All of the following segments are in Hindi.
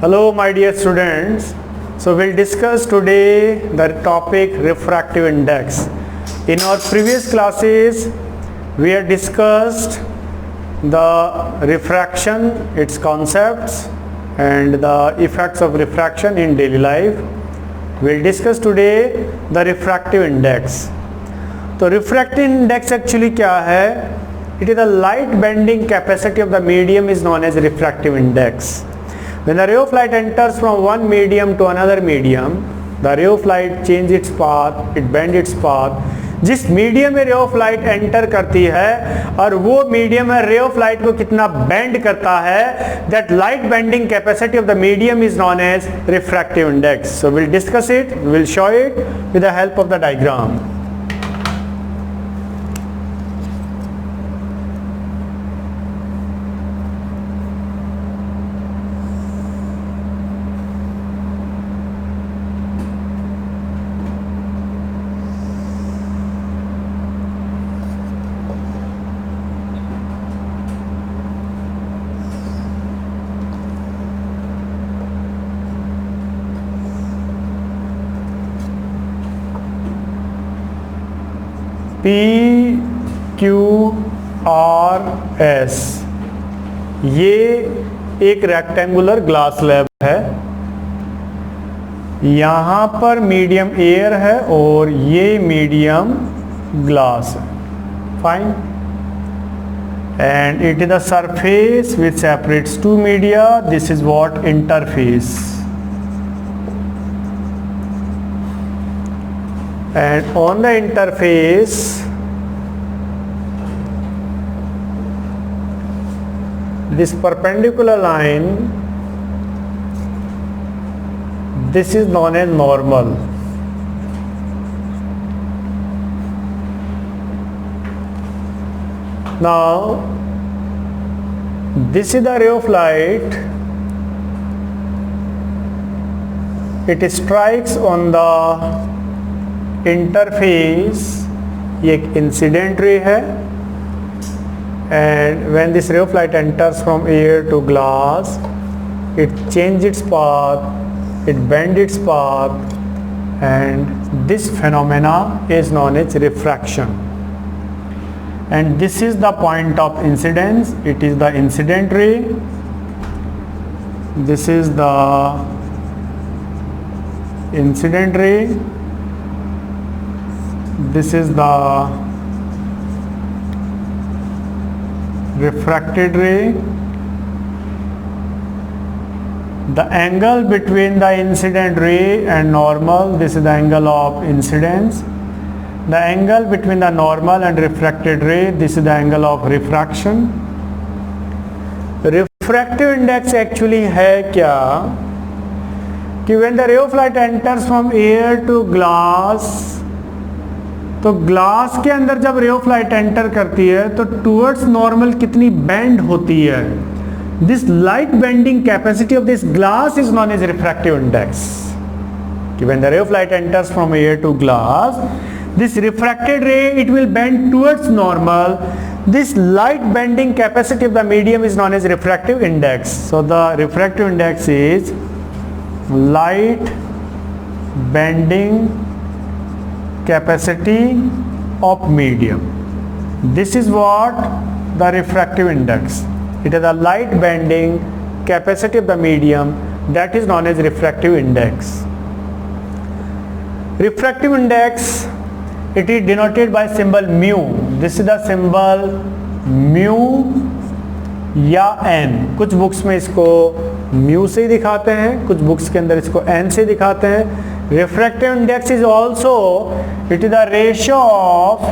Hello my dear students. So we'll discuss today the topic refractive index. In our previous classes we have discussed the refraction, its concepts and the effects of refraction in daily life. We'll discuss today the refractive index. तो refractive index actually क्या है? It is the light bending capacity of the medium is known as refractive index. When the ray of light enters from one medium to another medium, the ray of light changes its path, it bends its path. जिस मीडियम में रे ऑफ लाइट एंटर करती है और वो मीडियम है रे ऑफ लाइट को कितना बेंड करता है, that light bending capacity of the medium is known as refractive index. So will discuss it, will show it with the help of the diagram. PQRS ये एक रेक्टेंगुलर ग्लास स्लैब है. यहाँ पर मीडियम एयर है और ये मीडियम ग्लास है. Fine. And it is the surface which separates two media. This is what interface. And on the interface this perpendicular line, this is known as normal. Now this is the ray of light. It strikes on the interface. ये एक इंसिडेंट रे है and when this ray of light enters from air to glass it change its path, it bend its path and this phenomena is known as refraction. And this is the point of incidence. It is the incident ray. This is the incident ray. This is the refracted ray. The angle between the incident ray and normal, this is the angle of incidence. The angle between the normal and refracted ray, this is the angle of refraction. Refractive index actually है क्या कि when the ray of light enters from air to glass, तो ग्लास के अंदर जब रे ऑफ लाइट एंटर करती है तो टुवर्ड्स नॉर्मल कितनी बेंड होती है. This light bending capacity of this glass is known as refractive index. कि when the ray of light enters from air to glass, this refracted ray it will bend towards normal. This light bending capacity of the medium is known as refractive index. So the refractive index is light bending capacity of medium. This is what the refractive index. It is the light bending capacity of the medium that is known as refractive index. Refractive index, it is denoted by symbol mu. This is the symbol mu या n. कुछ बुक्स में इसको mu से दिखाते हैं, कुछ बुक्स के अंदर इसको n से दिखाते हैं. Refractive index is also, it is the ratio of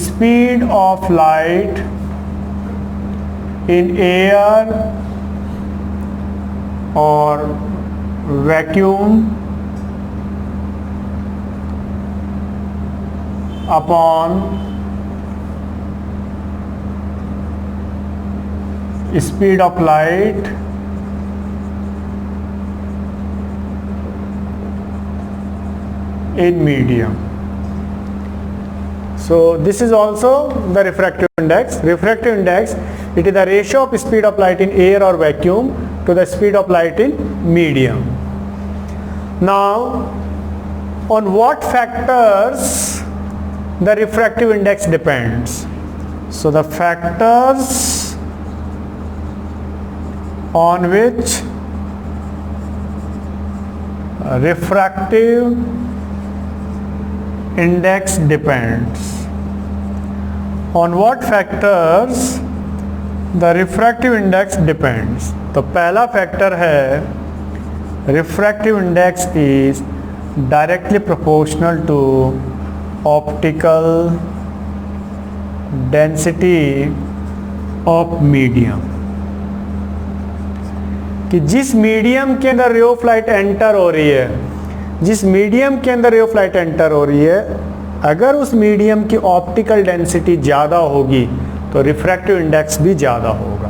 speed of light in air or vacuum upon speed of light in medium. So this is also the refractive index. Refractive index, it is the ratio of speed of light in air or vacuum to the speed of light in medium. Now, on what factors the refractive index depends? So the factors on which refractive index depends. On what factors the refractive index depends? तो पहला फैक्टर है refractive index is directly proportional to optical density of medium, कि जिस मीडियम के अंदर रे ऑफ लाइट एंटर हो रही है, जिस मीडियम के अंदर रे ऑफ लाइट एंटर हो रही है, अगर उस मीडियम की ऑप्टिकल डेंसिटी ज़्यादा होगी तो रिफ्रैक्टिव इंडेक्स भी ज़्यादा होगा।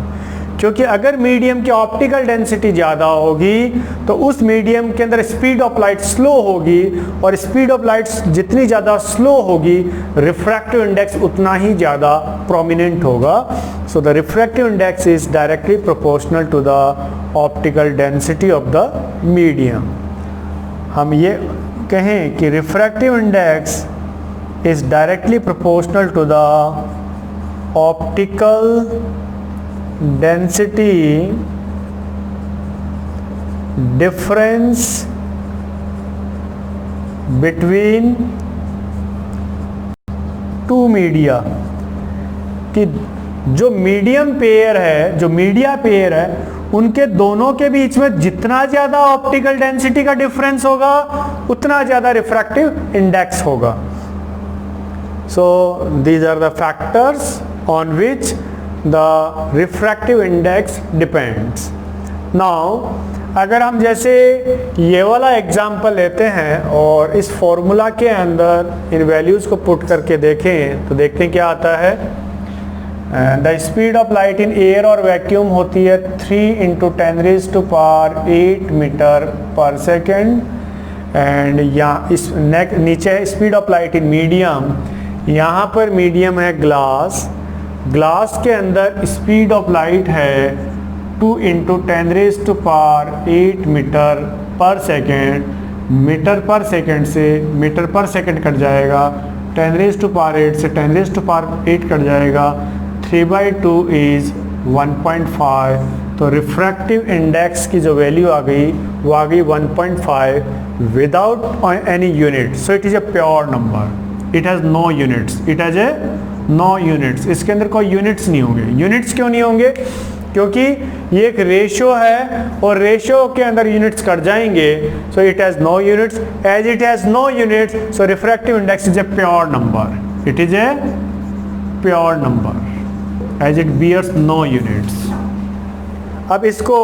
क्योंकि अगर मीडियम की ऑप्टिकल डेंसिटी ज़्यादा होगी तो उस मीडियम के अंदर स्पीड ऑफ लाइट स्लो होगी, और स्पीड ऑफ लाइट जितनी ज़्यादा स्लो होगी रिफ्रैक्टिव इंडेक्स उतना ही ज़्यादा प्रोमिनेंट होगा। So the refractive index is directly proportional to the optical density of the medium. हम ये कहें कि refractive index is directly proportional to the optical density difference between two media, कि जो मीडियम पेयर है, जो मीडिया पेयर है, उनके दोनों के बीच में जितना ज़्यादा ऑप्टिकल डेंसिटी का डिफरेंस होगा उतना ज़्यादा रिफ्रैक्टिव इंडेक्स होगा। So these are the factors on which the refractive index depends. Now अगर हम जैसे ये वाला एग्जाम्पल लेते हैं और इस फॉर्मूला के अंदर इन वैल्यूज़ को पुट करके देखें तो देखते हैं क्या आता है। The speed of light in air और वैक्यूम होती है 3 × 10⁸ मीटर पर सेकेंड, एंड यहाँ इस नीचे है speed of light in medium. यहाँ पर मीडियम है ग्लास, ग्लास के अंदर स्पीड ऑफ लाइट है 2 × 10⁸ मीटर पर सेकेंड। मीटर पर सेकेंड से मीटर पर सेकेंड कट जाएगा, 10⁸ से 10⁸ कट जाएगा, 3/2 इज 1.5। तो रिफ्रैक्टिव इंडेक्स की जो वैल्यू आ गई वो आ गई 1.5 without any unit. So it is a pure number, it has no units, it has a no units. इसके अंदर कोई यूनिट्स नहीं होंगे। यूनिट्स क्यों नहीं होंगे? क्योंकि ये एक रेशियो है और रेशियो के अंदर यूनिट्स कट जाएंगे। So it has no units. As it has no units so refractive index is a pure number, it is a pure number as it bears no units. अब इसको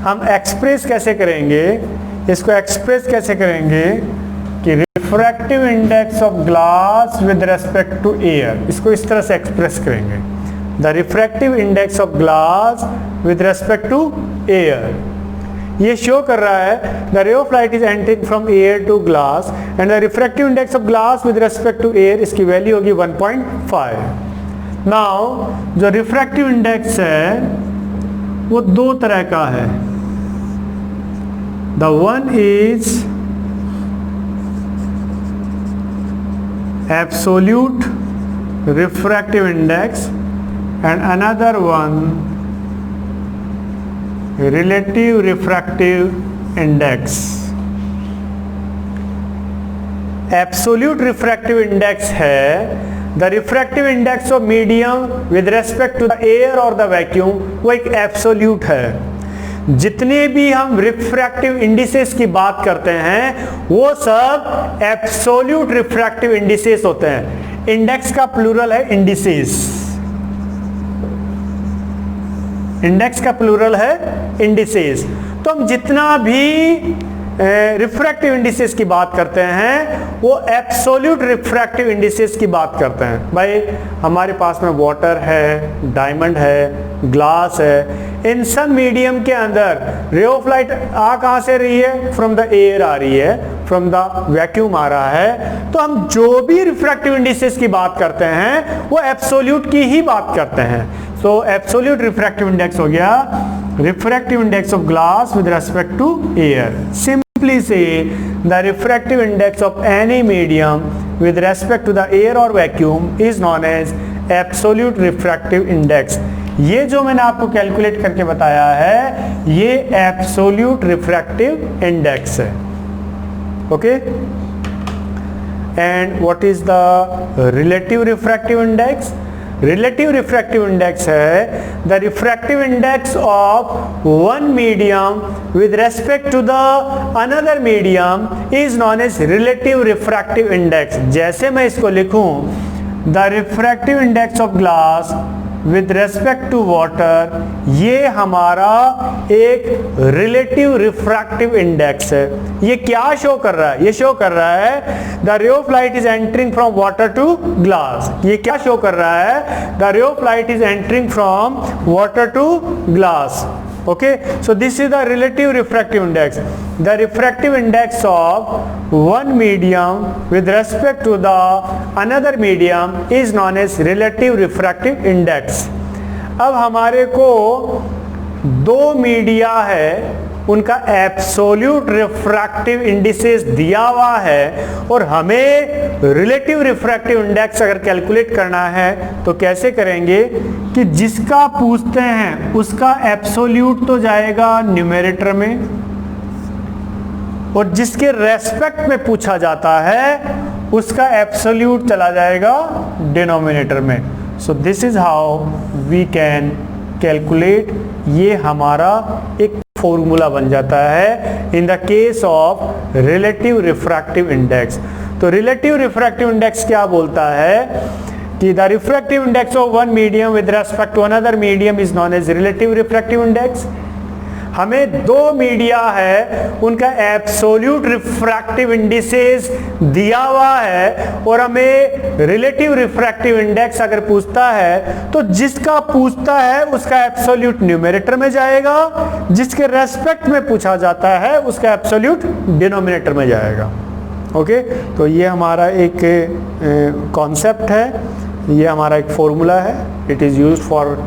हम एक्सप्रेस कैसे करेंगे? इसको एक्सप्रेस कैसे करेंगे कि refractive index of glass with respect to air, इसको इस तरह से एक्सप्रेस करेंगे। The refractive index of glass with respect to air. ये शो कर रहा है the ray of light is entering from air to glass and the refractive index of glass with respect to air, इसकी वैल्यू होगी 1.5। नाउ जो रिफ्रैक्टिव इंडेक्स है वो दो तरह का है। The one is absolute refractive index and another one relative refractive index. Absolute refractive index है the refractive index of medium with respect to the air or the vacuum, वो एक absolute है। जितने भी हम रिफ्रैक्टिव इंडिसेस की बात करते हैं वो सब एब्सोल्यूट रिफ्रैक्टिव इंडिसेस होते हैं। इंडेक्स का प्लूरल है इंडिसेस, इंडेक्स का प्लूरल है इंडिसेस। तो हम जितना भी रिफ्रैक्टिव इंडिसेस की बात करते हैं वो एब्सोल्यूट रिफ्रैक्टिव इंडिसेस की बात करते हैं। भाई हमारे पास में वाटर है, डायमंड है, ग्लास है, इन सब मीडियम के अंदर रे ऑफ लाइट आ कहाँ से रही है? फ्रॉम द एयर आ रही है, फ्रॉम द वैक्यूम आ रहा है। तो हम जो भी रिफ्रैक्टिव इंडिसेस की बात करते हैं वो एब्सोल्यूट की ही बात करते हैं। सो एब्सोल्यूट रिफ्रैक्टिव इंडेक्स हो गया refractive index of glass with respect to air. Simply say the refractive index of any medium with respect to the air or vacuum is known as absolute refractive index. ये जो मैंने आपको कैलकुलेट करके बताया है ये एब्सोल्यूट रिफ्रैक्टिव इंडेक्स है. Okay, and what is the relative refractive index? Relative refractive index है the refractive index of one medium with respect to the another medium is known as relative refractive index. जैसे मैं इसको लिखूं, the refractive index of glass with respect to water, ये हमारा एक रिलेटिव रिफ्रैक्टिव इंडेक्स है. ये क्या शो कर रहा है? ये शो कर रहा है the ray of light is entering from water to glass. ये क्या शो कर रहा है? The ray of light is entering from water to glass. Okay, so this is the relative refractive index. The refractive index of one medium with respect to the another medium is known as relative refractive index. अब हमारे को दो मीडिया है, उनका एब्सोल्यूट रिफ्रैक्टिव इंडिसेस दिया हुआ है और हमें रिलेटिव रिफ्रैक्टिव इंडेक्स अगर कैलकुलेट करना है तो कैसे करेंगे कि जिसका पूछते हैं उसका एब्सोल्यूट तो जाएगा न्यूमरेटर में और जिसके रेस्पेक्ट में पूछा जाता है उसका एब्सोल्यूट चला जाएगा डिनोमिनेटर में. So this is how we can calculate. ये हमारा एक फॉर्मूला बन जाता है in the case of relative refractive index. तो रिलेटिव रिफ्रैक्टिव इंडेक्स क्या बोलता है कि the refractive index of one medium with respect to another medium is known as relative refractive index. हमें दो मीडिया है, उनका एब्सोल्यूट रिफ्रैक्टिव इंडिसेस दिया हुआ है और हमें रिलेटिव रिफ्रैक्टिव इंडेक्स अगर पूछता है तो जिसका पूछता है उसका एब्सोल्यूट न्यूमरेटर में जाएगा, जिसके रेस्पेक्ट में पूछा जाता है उसका एब्सोल्यूट डिनोमिनेटर में जाएगा. ओके, तो ये हमारा एक कॉन्सेप्ट है, ये हमारा एक फॉर्मूला है. It is used for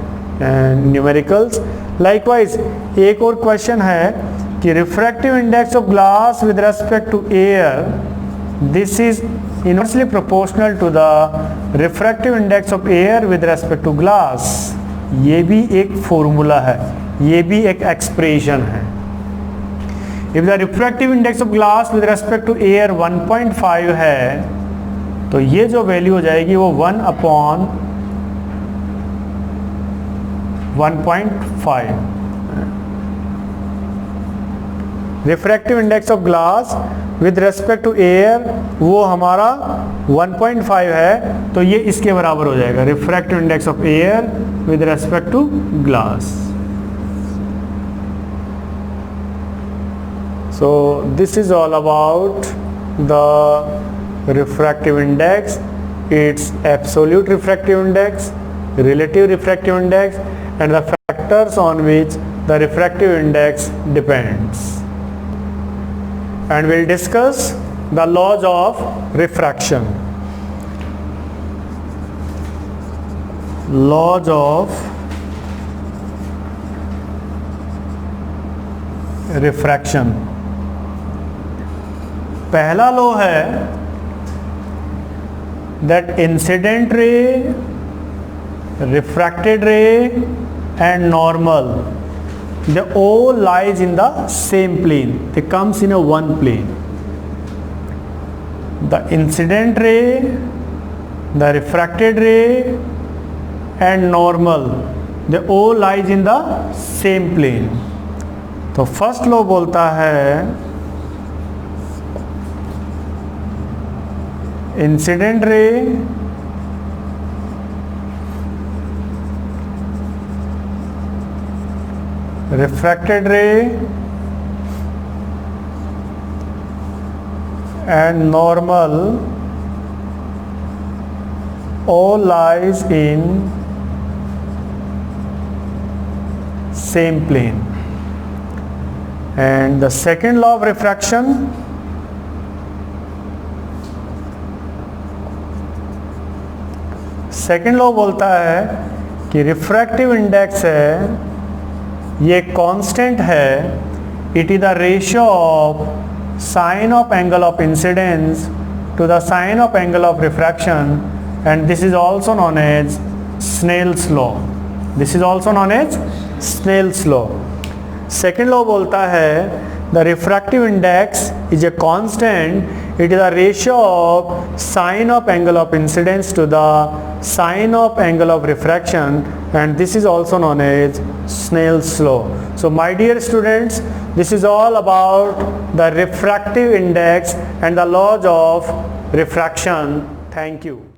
numericals. Likewise एक और क्वेश्चन है कि refractive index of glass with respect to air, this is inversely proportional to the refractive index of air with respect to glass. ये भी एक फॉर्मूला है, ये भी एक एक्सप्रेशन है. If the refractive index of glass with respect to air 1.5 है तो ये जो वैल्यू हो जाएगी वो 1/1.5. Refractive index of glass with respect to air वो हमारा 1.5 है तो ये इसके बराबर हो जाएगा refractive index of air with respect to glass. So this is all about the refractive index, its absolute refractive index, relative refractive index and the factors on which the refractive index depends. And we'll discuss the laws of refraction. Laws of refraction. पहला लॉ है that incident ray, refracted ray and normal, they all lies in the same plane. They comes in a one plane. The incident ray, the refracted ray and normal, they all lies in the same plane. तो फर्स्ट लॉ बोलता है इंसिडेंट रे रिफ्रैक्टेड रे and normal all lies in same plane. And the second law of refraction, second law बोलता है कि रिफ्रैक्टिव इंडेक्स है ये कांस्टेंट है, it is the ratio of sine of angle of incidence to the sine of angle of refraction, and this is also known as Snell's law. This is also known as Snell's law. Second law बोलता है the refractive index is a constant, it is a ratio of sine of angle of incidence to the sine of angle of refraction, and this is also known as Snell's law. So my dear students, this is all about the refractive index and the laws of refraction. Thank you.